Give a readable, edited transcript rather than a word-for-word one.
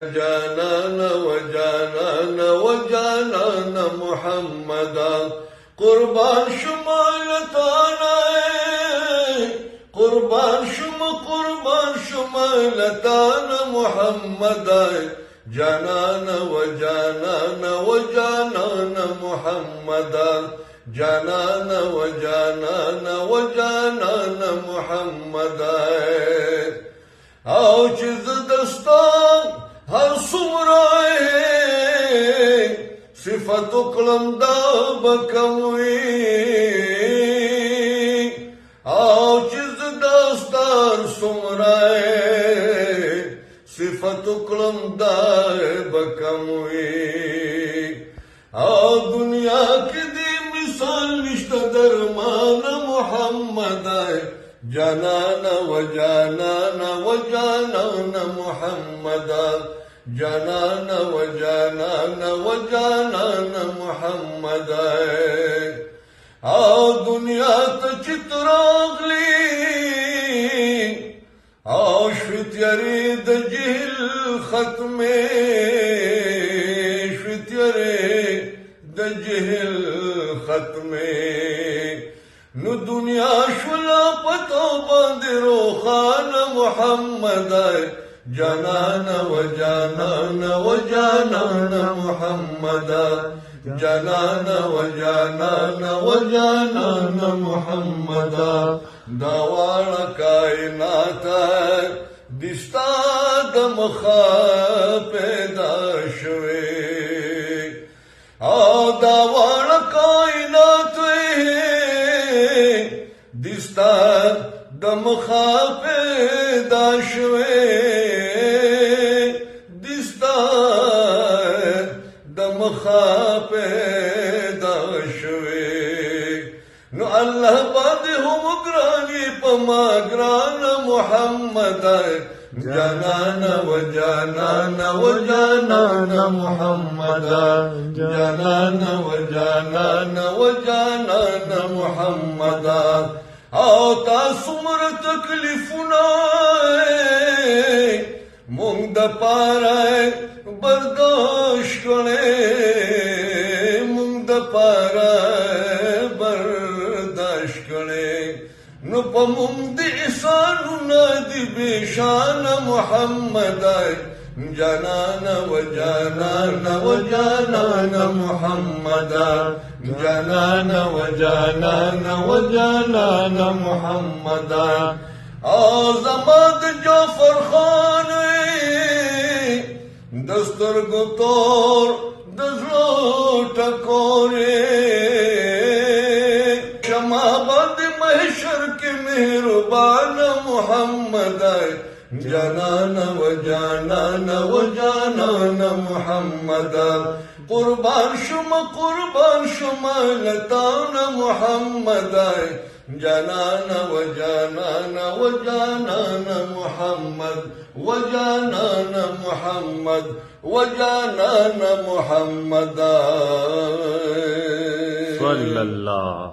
جانان وجانان وجانان محمدا قربان شمالتانا قربان شمالتانا محمدا جانان وجانان وجانان محمدا جانان وجانان وجانان محمدا او چې دستان هر څومره صفت کلم دا بکوي او چې دستان څومره صفت کلم دا بکوي او دنیا کې دې مثال نشته درمان محمد جانان وجانان وجانان محمدا جانان وجانان وجانان محمدا او دنیا ته چې راغلی او شوت یری د جهل ختمه شوت یری د جهل ختمه نو دنیا شولا پتو باندې روخان محمد جانان وجانان وجانان محمد جانان وجانان وجانان محمد دوال کائنات دستا د مخا پیدا شوي او دوال کائنات دستا د مخا پیدا شوي دستا د مخا پیدا شوي نو الله باندې هم ګراني پما ګران محمد جانان وجانان وجانان محمد جانان وجانان وجانان محمد او تاسو مر تکلیفونه مونږ د پاره برداشت کړي مونږ د پاره برداشت کړي نو په مونږ د احسانونه دي بشان محمد جانان وجانان وجانان محمد جانان وجانان وجانان محمد او زماد جعفر خان دسترګو تور دزلو ټکورې شمع باندې محشر کې مهربان محمد جانان وجانان وجانان محمد قربان شما لتان محمد جانان وجانان وجانان محمد وجانان محمد وجانان محمد صلی اللہ